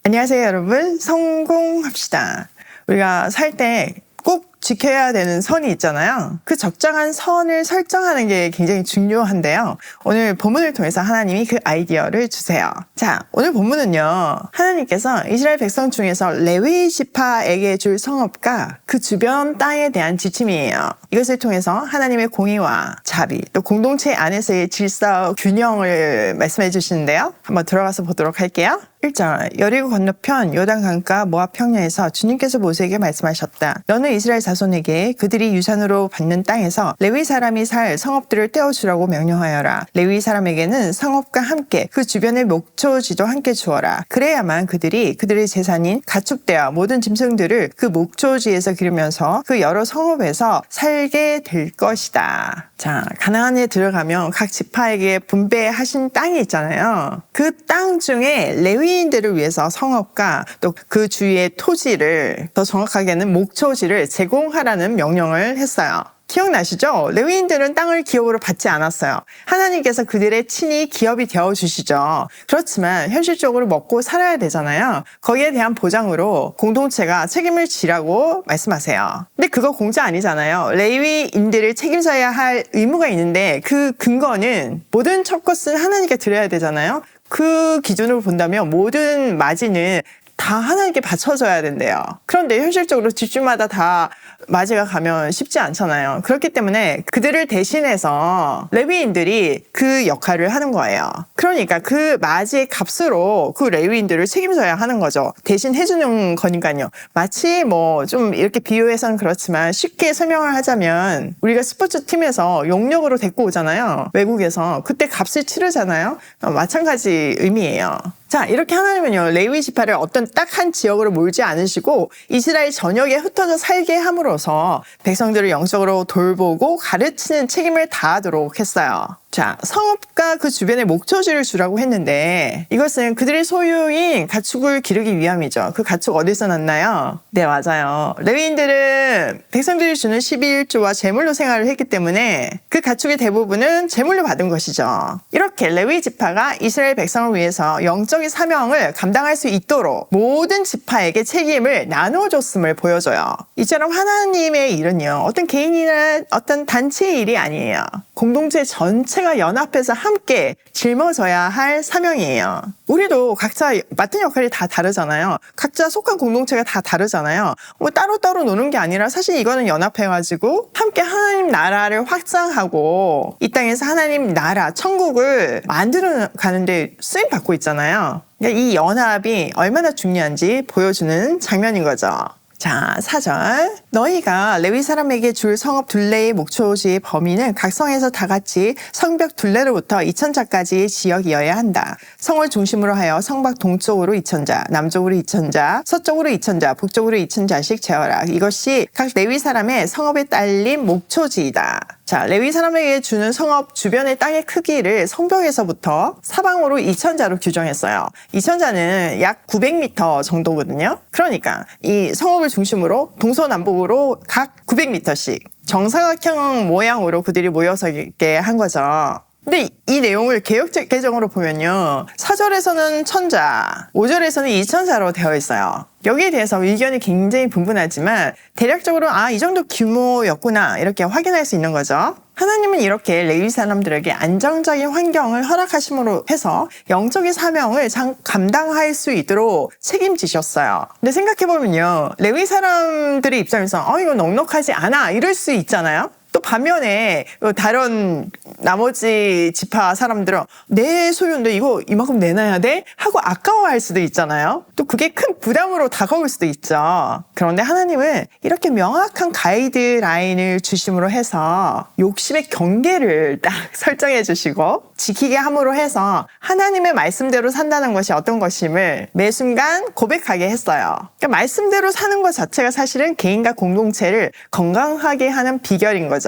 안녕하세요, 여러분. 성공합시다. 우리가 살 때 꼭 지켜야 되는 선이 있잖아요. 그 적정한 선을 설정하는 게 굉장히 중요한데요. 오늘 본문을 통해서 하나님이 그 아이디어를 주세요. 자, 오늘 본문은요. 하나님께서 이스라엘 백성 중에서 레위 지파에게 줄 성읍과 그 주변 땅에 대한 지침이에요. 이것을 통해서 하나님의 공의와 자비, 또 공동체 안에서의 질서 균형을 말씀해 주시는데요. 한번 들어가서 보도록 할게요. 1절, 여리고 건너편 요단강가 모압 평야에서 주님께서 모세에게 말씀하셨다. 너는 이스라엘 자손에게 그들이 유산으로 받는 땅에서 레위 사람이 살 성읍들을 떼어주라고 명령하여라. 레위 사람에게는 성읍과 함께 그 주변의 목초지도 함께 주어라. 그래야만 그들이 그들의 재산인 가축대와 모든 짐승들을 그 목초지에서 기르면서 그 여러 성읍에서 살게 될 것이다. 자, 가나안에 들어가면 각 지파에게 분배하신 땅이 있잖아요. 그 땅 중에 레위인들을 위해서 성읍과 또 그 주위의 토지를, 더 정확하게는 목초지를 제공하라는 명령을 했어요. 기억나시죠? 레위인들은 땅을 기업으로 받지 않았어요. 하나님께서 그들의 친히 기업이 되어주시죠. 그렇지만 현실적으로 먹고 살아야 되잖아요. 거기에 대한 보장으로 공동체가 책임을 지라고 말씀하세요. 근데 그거 공짜 아니잖아요. 레위인들을 책임져야 할 의무가 있는데 그 근거는 모든 첫 것은 하나님께 드려야 되잖아요. 그 기준으로 본다면 모든 마진은 다 하나님께 바쳐져야 된대요. 그런데 현실적으로 집주마다 다 맞이가 가면 쉽지 않잖아요. 그렇기 때문에 그들을 대신해서 레위인들이 그 역할을 하는 거예요. 그러니까 그 맞이의 값으로 그 레위인들을 책임져야 하는 거죠. 대신 해주는 거니까요. 마치 뭐 좀 이렇게 비유해서는 그렇지만 쉽게 설명을 하자면 우리가 스포츠 팀에서 용역으로 데리고 오잖아요. 외국에서. 그때 값을 치르잖아요. 마찬가지 의미예요. 자, 이렇게 하나님은요, 레위 지파를 어떤 딱 한 지역으로 몰지 않으시고 이스라엘 전역에 흩어져 살게 함으로써 백성들을 영적으로 돌보고 가르치는 책임을 다하도록 했어요. 자, 성읍과 그 주변에 목초지를 주라고 했는데 이것은 그들의 소유인 가축을 기르기 위함이죠. 그 가축 어디서 났나요? 네, 맞아요. 레위인들은 백성들이 주는 11조와 제물로 생활을 했기 때문에 그 가축의 대부분은 제물로 받은 것이죠. 이렇게 레위 지파가 이스라엘 백성을 위해서 영적인 사명을 감당할 수 있도록 모든 지파에게 책임을 나눠줬음을 보여줘요. 이처럼 하나님의 일은요, 어떤 개인이나 어떤 단체의 일이 아니에요. 공동체 전체가 연합해서 함께 짊어져야 할 사명이에요. 우리도 각자 맡은 역할이 다 다르잖아요. 각자 속한 공동체가 다 다르잖아요. 뭐 따로따로 노는 게 아니라 사실 이거는 연합해가지고 함께 하나님 나라를 확장하고 이 땅에서 하나님 나라, 천국을 만들어 가는데 쓰임 받고 있잖아요. 그러니까 이 연합이 얼마나 중요한지 보여주는 장면인 거죠. 자, 4절. 너희가 레위 사람에게 줄 성읍 둘레의 목초지의 범위는 각 성에서 다 같이 성벽 둘레로부터 2,000자까지의 지역이어야 한다. 성을 중심으로 하여 성밖 동쪽으로 2,000자, 남쪽으로 2,000자, 서쪽으로 2,000자, 북쪽으로 2,000자씩 재어라. 이것이 각 레위 사람의 성읍에 딸린 목초지이다. 자, 레위 사람에게 주는 성읍 주변의 땅의 크기를 성벽에서부터 사방으로 2,000자로 규정했어요. 2,000자는 약 900m 정도거든요. 그러니까 이 성읍을 중심으로 동서남북으로 각 900m씩 정사각형 모양으로 그들이 모여서 있게 한 거죠. 근데 이 내용을 개역 개정으로 보면요. 4절에서는 1,000자, 5절에서는 2,000자로 되어 있어요. 여기에 대해서 의견이 굉장히 분분하지만 대략적으로 이 정도 규모였구나 이렇게 확인할 수 있는 거죠. 하나님은 이렇게 레위 사람들에게 안정적인 환경을 허락하심으로 해서 영적인 사명을 감당할 수 있도록 책임지셨어요. 근데 생각해보면요. 레위 사람들의 입장에서 이거 넉넉하지 않아 이럴 수 있잖아요. 또 반면에 다른 나머지 지파 사람들은 내 소유인데 이거 이만큼 내놔야 돼? 하고 아까워할 수도 있잖아요. 또 그게 큰 부담으로 다가올 수도 있죠. 그런데 하나님은 이렇게 명확한 가이드라인을 주심으로 해서 욕심의 경계를 딱 설정해 주시고 지키게 함으로 해서 하나님의 말씀대로 산다는 것이 어떤 것임을 매 순간 고백하게 했어요. 그러니까 말씀대로 사는 것 자체가 사실은 개인과 공동체를 건강하게 하는 비결인 거죠.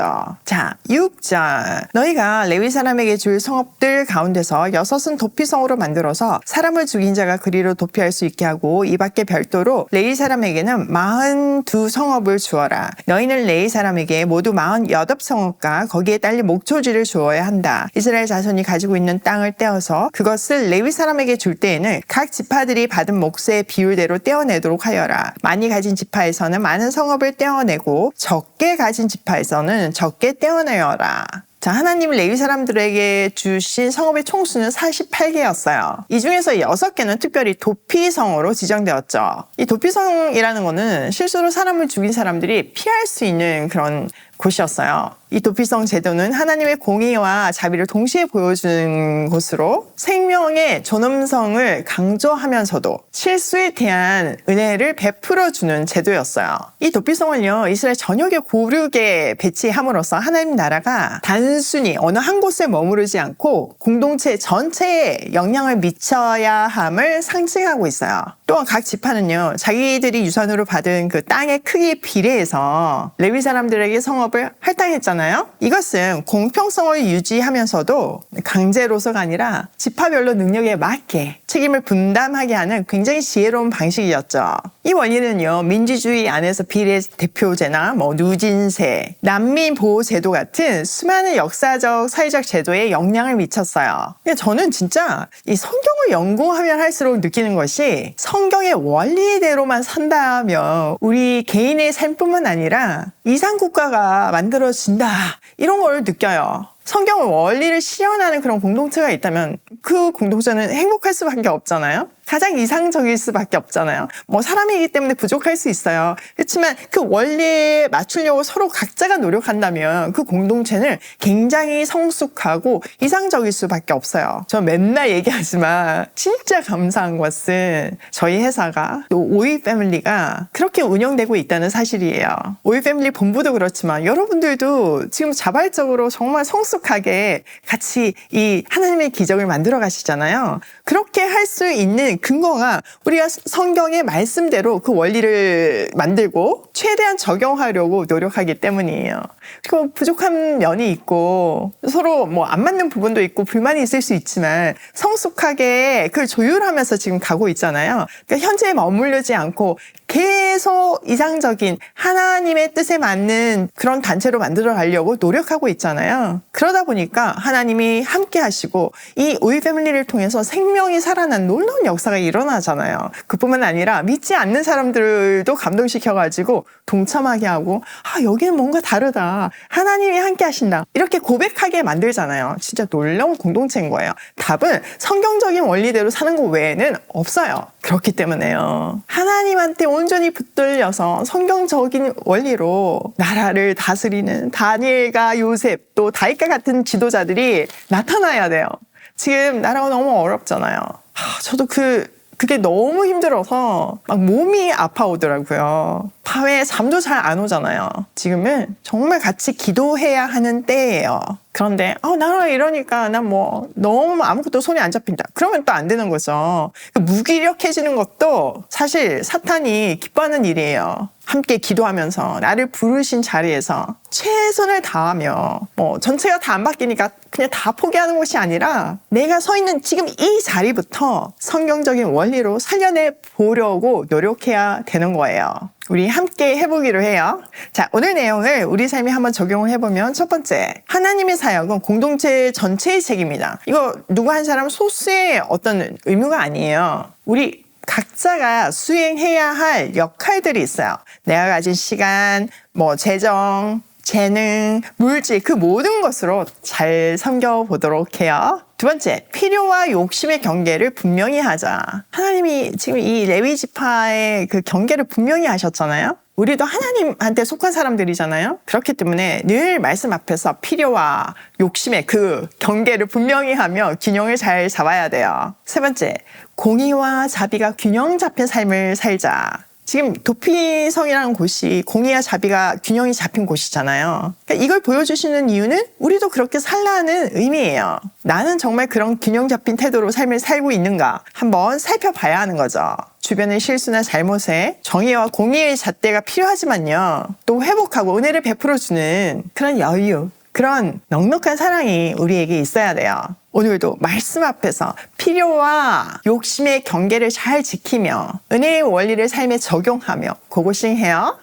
자, 6절. 너희가 레위 사람에게 줄 성읍들 가운데서 6은 도피성으로 만들어서 사람을 죽인 자가 그리로 도피할 수 있게 하고 이 밖에 별도로 레위 사람에게는 42성읍을 주어라. 너희는 레위 사람에게 모두 48성읍과 거기에 딸린 목초지를 주어야 한다. 이스라엘 자손이 가지고 있는 땅을 떼어서 그것을 레위 사람에게 줄 때에는 각 지파들이 받은 몫의 비율대로 떼어내도록 하여라. 많이 가진 지파에서는 많은 성읍을 떼어내고 적게 가진 지파에서는 적게 떼어내어라. 자, 하나님이 레위 사람들에게 주신 성읍의 총수는 48개였어요. 이 중에서 6개는 특별히 도피성으로 지정되었죠. 이 도피성이라는 거는 실수로 사람을 죽인 사람들이 피할 수 있는 그런 곳이었어요. 이 도피성 제도는 하나님의 공의와 자비를 동시에 보여주는 곳으로 생명의 존엄성을 강조하면서도 실수에 대한 은혜를 베풀어주는 제도였어요. 이 도피성을요, 이스라엘 전역에 고르게 배치함으로써 하나님 나라가 단순히 어느 한 곳에 머무르지 않고 공동체 전체에 영향을 미쳐야 함을 상징하고 있어요. 또한 각 지파는요, 자기들이 유산으로 받은 그 땅의 크기에 비례해서 레위 사람들에게 성읍을 할당했잖아요. 이것은 공평성을 유지하면서도 강제로서가 아니라 지파별로 능력에 맞게 책임을 분담하게 하는 굉장히 지혜로운 방식이었죠. 이 원리는요, 민주주의 안에서 비례대표제나 누진세, 난민보호제도 같은 수많은 역사적, 사회적 제도에 영향을 미쳤어요. 저는 진짜 이 성경을 연구하면 할수록 느끼는 것이 성경의 원리대로만 산다면 우리 개인의 삶뿐만 아니라 이상국가가 만들어진다, 이런 걸 느껴요. 성경의 원리를 실현하는 그런 공동체가 있다면 그 공동체는 행복할 수밖에 없잖아요. 가장 이상적일 수밖에 없잖아요. 사람이기 때문에 부족할 수 있어요. 그렇지만 그 원리에 맞추려고 서로 각자가 노력한다면 그 공동체는 굉장히 성숙하고 이상적일 수밖에 없어요. 저 맨날 얘기하지만 진짜 감사한 것은 저희 회사가 또 오이 패밀리가 그렇게 운영되고 있다는 사실이에요. 오이 패밀리 본부도 그렇지만 여러분들도 지금 자발적으로 정말 성숙하게 같이 이 하나님의 기적을 만들어 가시잖아요. 그렇게 할 수 있는 근거가 우리가 성경의 말씀대로 그 원리를 만들고 최대한 적용하려고 노력하기 때문이에요. 그리고 부족한 면이 있고 서로 안 맞는 부분도 있고 불만이 있을 수 있지만 성숙하게 그걸 조율하면서 지금 가고 있잖아요. 그러니까 현재에 머물르지 않고 계속 이상적인 하나님의 뜻에 맞는 그런 단체로 만들어 가려고 노력하고 있잖아요. 그러다 보니까 하나님이 함께 하시고 이 오일 패밀리를 통해서 생명이 살아난 놀라운 역사가 일어나잖아요. 그뿐만 아니라 믿지 않는 사람들도 감동시켜가지고 동참하게 하고 여기는 뭔가 다르다, 하나님이 함께 하신다, 이렇게 고백하게 만들잖아요. 진짜 놀라운 공동체인 거예요. 답은 성경적인 원리대로 사는 것 외에는 없어요. 그렇기 때문에요, 하나님한테 온전히 붙들려서 성경적인 원리로 나라를 다스리는 다니엘과 요셉, 또 다윗과 같은 지도자들이 나타나야 돼요. 지금 나라가 너무 어렵잖아요. 저도 그게 너무 힘들어서 막 몸이 아파오더라고요. 밤에 잠도 잘 안 오잖아요. 지금은 정말 같이 기도해야 하는 때예요. 그런데 나라가 이러니까 난 너무 아무것도 손에 안 잡힌다, 그러면 또 안 되는 거죠. 무기력해지는 것도 사실 사탄이 기뻐하는 일이에요. 함께 기도하면서 나를 부르신 자리에서 최선을 다하며 전체가 다 안 바뀌니까 그냥 다 포기하는 것이 아니라 내가 서 있는 지금 이 자리부터 성경적인 원리로 살려내 보려고 노력해야 되는 거예요. 우리 함께 해보기로 해요. 자, 오늘 내용을 우리 삶에 한번 적용을 해보면, 첫 번째, 하나님의 사역은 공동체 전체의 책임이다. 이거 누구 한 사람 소수의 어떤 의무가 아니에요. 우리 각자가 수행해야 할 역할들이 있어요. 내가 가진 시간, 재정, 재능, 물질, 그 모든 것으로 잘 섬겨보도록 해요. 두 번째, 필요와 욕심의 경계를 분명히 하자. 하나님이 지금 이 레위 지파의 그 경계를 분명히 하셨잖아요. 우리도 하나님한테 속한 사람들이잖아요. 그렇기 때문에 늘 말씀 앞에서 필요와 욕심의 그 경계를 분명히 하며 균형을 잘 잡아야 돼요. 세 번째, 공의와 자비가 균형 잡힌 삶을 살자. 지금 도피성이라는 곳이 공의와 자비가 균형이 잡힌 곳이잖아요. 그러니까 이걸 보여주시는 이유는 우리도 그렇게 살라는 의미예요. 나는 정말 그런 균형 잡힌 태도로 삶을 살고 있는가 한번 살펴봐야 하는 거죠. 주변의 실수나 잘못에 정의와 공의의 잣대가 필요하지만요, 또 회복하고 은혜를 베풀어주는 그런 여유, 그런 넉넉한 사랑이 우리에게 있어야 돼요. 오늘도 말씀 앞에서 필요와 욕심의 경계를 잘 지키며 은혜의 원리를 삶에 적용하며 고고싱해요.